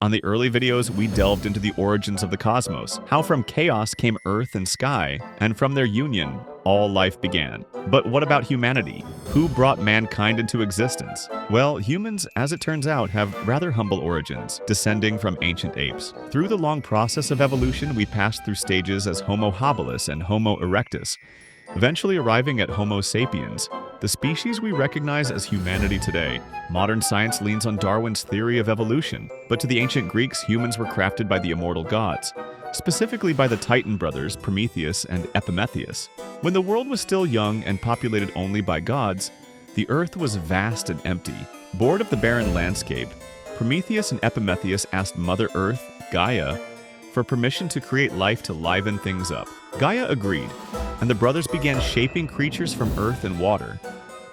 On the early videos, we delved into the origins of the cosmos, how from chaos came earth and sky, and from their union, all life began. But what about humanity? Who brought mankind into existence? Well, humans, as it turns out, have rather humble origins, descending from ancient apes. Through the long process of evolution, we passed through stages as Homo habilis and Homo erectus, eventually arriving at Homo sapiens, the species we recognize as humanity today. Modern science leans on Darwin's theory of evolution, but to the ancient Greeks, humans were crafted by the immortal gods, specifically by the Titan brothers Prometheus and Epimetheus. When the world was still young and populated only by gods, the earth was vast and empty. Bored of the barren landscape, Prometheus and Epimetheus asked Mother Earth, Gaia, for permission to create life to liven things up. Gaia agreed, and the brothers began shaping creatures from earth and water,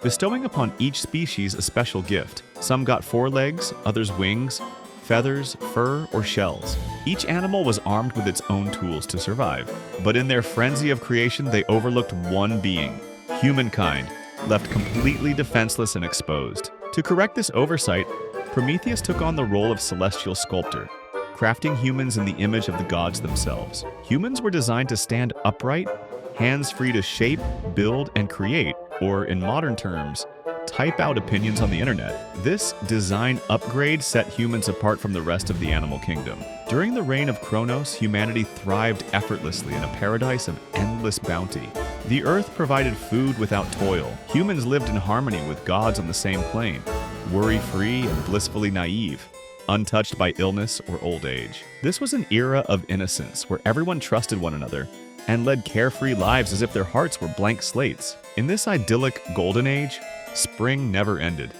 bestowing upon each species a special gift. Some got 4 legs, others wings, feathers, fur, or shells. Each animal was armed with its own tools to survive. But in their frenzy of creation, they overlooked one being, humankind, left completely defenseless and exposed. To correct this oversight, Prometheus took on the role of celestial sculptor, crafting humans in the image of the gods themselves. Humans were designed to stand upright, hands free to shape, build, and create, or in modern terms, type out opinions on the internet. This design upgrade set humans apart from the rest of the animal kingdom. During the reign of Kronos, humanity thrived effortlessly in a paradise of endless bounty. The earth provided food without toil. Humans lived in harmony with gods on the same plane, worry-free and blissfully naive, untouched by illness or old age. This was an era of innocence where everyone trusted one another and led carefree lives as if their hearts were blank slates. In this idyllic golden age, spring never ended.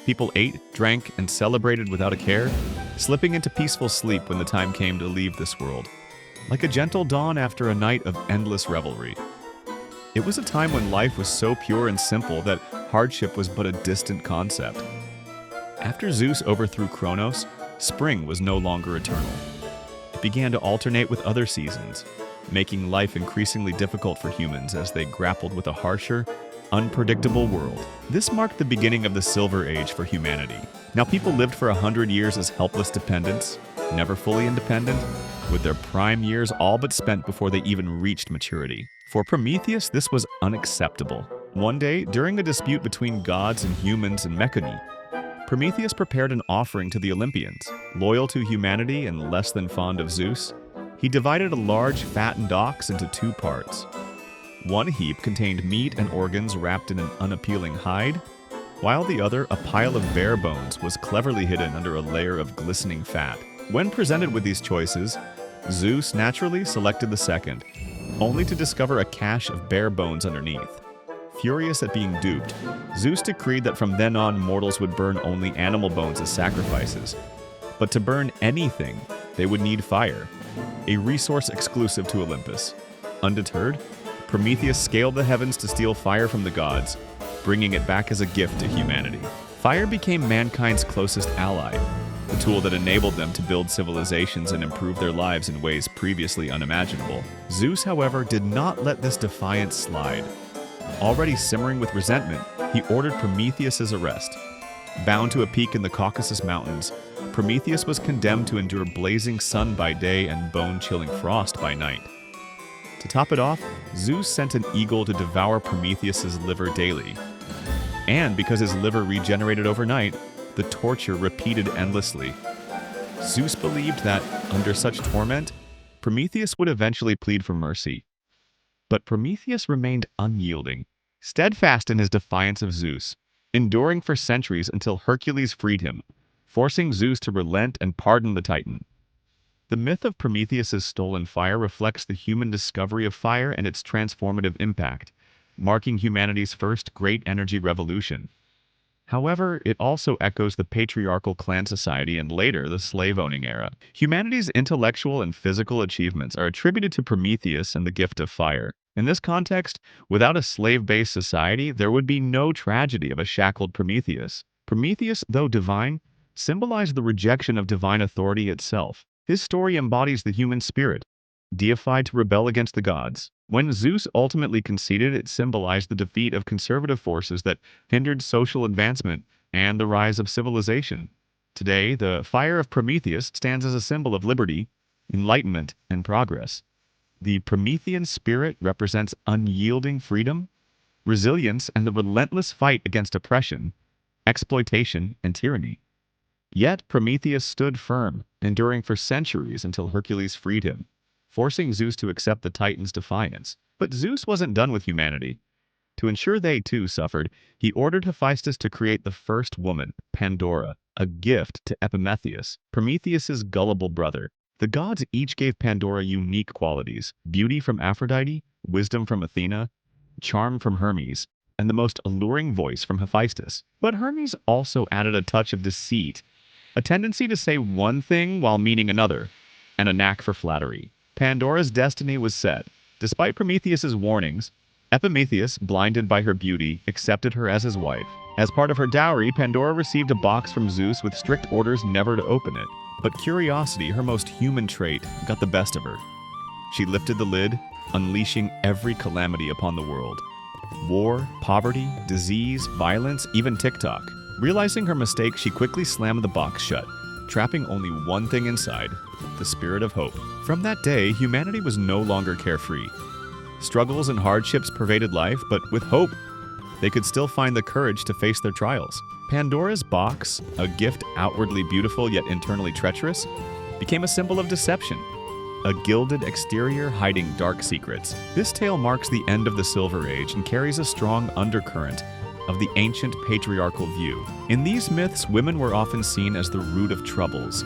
People ate, drank, and celebrated without a care, slipping into peaceful sleep when the time came to leave this world, like a gentle dawn after a night of endless revelry. It was a time when life was so pure and simple that hardship was but a distant concept. After Zeus overthrew Kronos, spring was no longer eternal. It began to alternate with other seasons, making life increasingly difficult for humans as they grappled with a harsher, unpredictable world. This marked the beginning of the Silver Age for humanity. Now people lived for 100 years as helpless dependents, never fully independent, with their prime years all but spent before they even reached maturity. For Prometheus, this was unacceptable. One day, during a dispute between gods and humans in Mechani, Prometheus prepared an offering to the Olympians. Loyal to humanity and less than fond of Zeus, he divided a large fattened ox into 2 parts. One heap contained meat and organs wrapped in an unappealing hide, while the other, a pile of bare bones, was cleverly hidden under a layer of glistening fat. When presented with these choices, Zeus naturally selected the second, only to discover a cache of bare bones underneath. Furious at being duped, Zeus decreed that from then on mortals would burn only animal bones as sacrifices. But to burn anything, they would need fire, a resource exclusive to Olympus. Undeterred, Prometheus scaled the heavens to steal fire from the gods, bringing it back as a gift to humanity. Fire became mankind's closest ally, the tool that enabled them to build civilizations and improve their lives in ways previously unimaginable. Zeus, however, did not let this defiance slide. Already simmering with resentment, he ordered Prometheus's arrest. Bound to a peak in the Caucasus Mountains, Prometheus was condemned to endure blazing sun by day and bone-chilling frost by night. To top it off, Zeus sent an eagle to devour Prometheus's liver daily. And because his liver regenerated overnight, the torture repeated endlessly. Zeus believed that, under such torment, Prometheus would eventually plead for mercy. But Prometheus remained unyielding, steadfast in his defiance of Zeus, enduring for centuries until Hercules freed him, forcing Zeus to relent and pardon the Titan. The myth of Prometheus's stolen fire reflects the human discovery of fire and its transformative impact, marking humanity's first great energy revolution. However, it also echoes the patriarchal clan society and later the slave-owning era. Humanity's intellectual and physical achievements are attributed to Prometheus and the gift of fire. In this context, without a slave-based society, there would be no tragedy of a shackled Prometheus. Prometheus, though divine, symbolized the rejection of divine authority itself. His story embodies the human spirit, deified to rebel against the gods. When Zeus ultimately conceded, it symbolized the defeat of conservative forces that hindered social advancement and the rise of civilization. Today, the fire of Prometheus stands as a symbol of liberty, enlightenment, and progress. The Promethean spirit represents unyielding freedom, resilience, and the relentless fight against oppression, exploitation, and tyranny. Yet Prometheus stood firm, enduring for centuries until Hercules freed him, forcing Zeus to accept the Titan's defiance. But Zeus wasn't done with humanity. To ensure they too suffered, he ordered Hephaestus to create the first woman, Pandora, a gift to Epimetheus, Prometheus's gullible brother. The gods each gave Pandora unique qualities: beauty from Aphrodite, wisdom from Athena, charm from Hermes, and the most alluring voice from Hephaestus. But Hermes also added a touch of deceit, a tendency to say one thing while meaning another, and a knack for flattery. Pandora's destiny was set. Despite Prometheus's warnings, Epimetheus, blinded by her beauty, accepted her as his wife. As part of her dowry, Pandora received a box from Zeus with strict orders never to open it. But curiosity, her most human trait, got the best of her. She lifted the lid, unleashing every calamity upon the world. War, poverty, disease, violence, even TikTok. Realizing her mistake, she quickly slammed the box shut, trapping only one thing inside: the spirit of hope. From that day, humanity was no longer carefree. Struggles and hardships pervaded life, but with hope, they could still find the courage to face their trials. Pandora's box, a gift outwardly beautiful yet internally treacherous, became a symbol of deception, a gilded exterior hiding dark secrets. This tale marks the end of the Silver Age and carries a strong undercurrent of the ancient patriarchal view. In these myths, women were often seen as the root of troubles,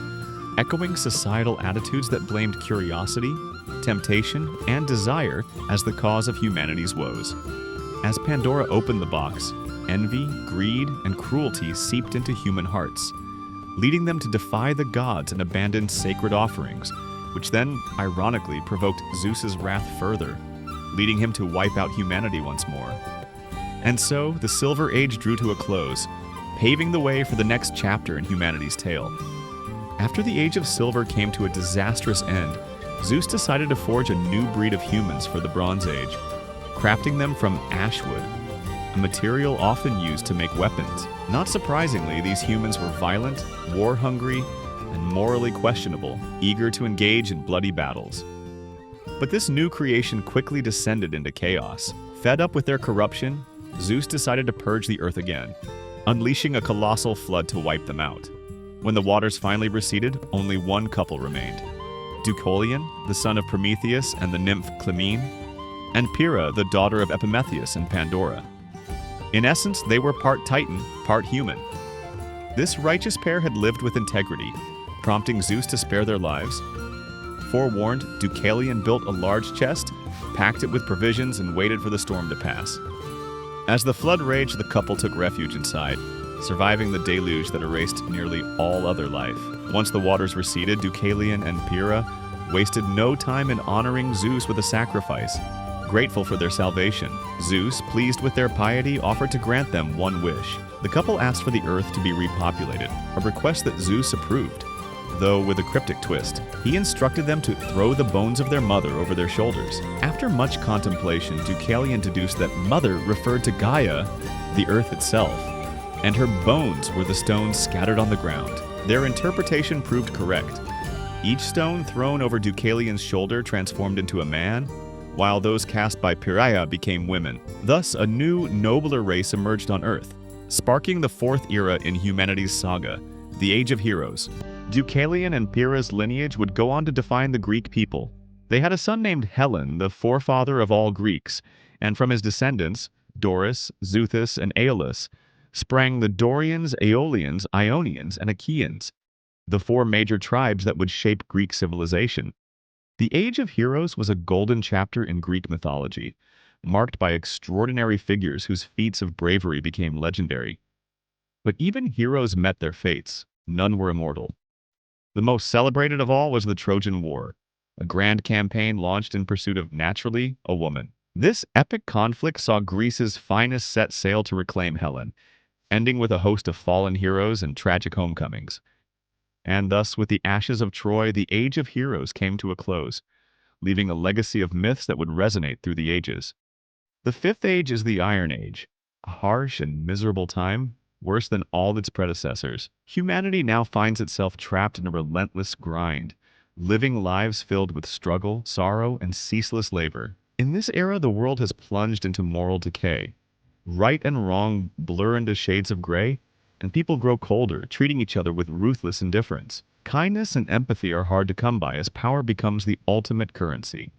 echoing societal attitudes that blamed curiosity, temptation, and desire as the cause of humanity's woes. As Pandora opened the box, envy, greed, and cruelty seeped into human hearts, leading them to defy the gods and abandon sacred offerings, which then, ironically, provoked Zeus's wrath further, leading him to wipe out humanity once more. And so, the Silver Age drew to a close, paving the way for the next chapter in humanity's tale. After the Age of Silver came to a disastrous end, Zeus decided to forge a new breed of humans for the Bronze Age, crafting them from ashwood, a material often used to make weapons. Not surprisingly, these humans were violent, war-hungry, and morally questionable, eager to engage in bloody battles. But this new creation quickly descended into chaos. Fed up with their corruption, Zeus decided to purge the earth again, unleashing a colossal flood to wipe them out. When the waters finally receded, only one couple remained: Deucalion, the son of Prometheus and the nymph Clymene, and Pyrrha, the daughter of Epimetheus and Pandora. In essence, they were part Titan, part human. This righteous pair had lived with integrity, prompting Zeus to spare their lives. Forewarned, Deucalion built a large chest, packed it with provisions, and waited for the storm to pass. As the flood raged, the couple took refuge inside, surviving the deluge that erased nearly all other life. Once the waters receded, Deucalion and Pyrrha wasted no time in honoring Zeus with a sacrifice. Grateful for their salvation, Zeus, pleased with their piety, offered to grant them one wish. The couple asked for the earth to be repopulated, a request that Zeus approved, though with a cryptic twist. He instructed them to throw the bones of their mother over their shoulders. After much contemplation, Deucalion deduced that mother referred to Gaia, the earth itself, and her bones were the stones scattered on the ground. Their interpretation proved correct. Each stone thrown over Deucalion's shoulder transformed into a man, while those cast by Pyrrha became women. Thus, a new, nobler race emerged on Earth, sparking the fourth era in humanity's saga, the Age of Heroes. Deucalion and Pyrrha's lineage would go on to define the Greek people. They had a son named Hellen, the forefather of all Greeks, and from his descendants, Doris, Xuthus, and Aeolus, sprang the Dorians, Aeolians, Ionians, and Achaeans, the four major tribes that would shape Greek civilization. The Age of Heroes was a golden chapter in Greek mythology, marked by extraordinary figures whose feats of bravery became legendary. But even heroes met their fates. None were immortal. The most celebrated of all was the Trojan War, a grand campaign launched in pursuit of, naturally, a woman. This epic conflict saw Greece's finest set sail to reclaim Helen, ending with a host of fallen heroes and tragic homecomings. And thus, with the ashes of Troy, the Age of Heroes came to a close, leaving a legacy of myths that would resonate through the ages. The Fifth Age is the Iron Age, a harsh and miserable time, worse than all its predecessors. Humanity now finds itself trapped in a relentless grind, living lives filled with struggle, sorrow, and ceaseless labor. In this era, the world has plunged into moral decay. Right and wrong blur into shades of gray, and people grow colder, treating each other with ruthless indifference. Kindness and empathy are hard to come by as power becomes the ultimate currency.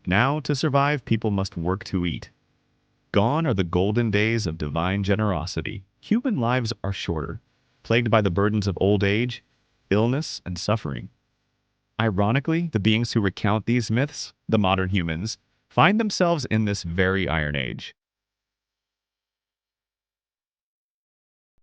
Now, to survive, people must work to eat. Gone are the golden days of divine generosity. Human lives are shorter, plagued by the burdens of old age, illness, and suffering. Ironically, the beings who recount these myths, the modern humans, find themselves in this very Iron Age.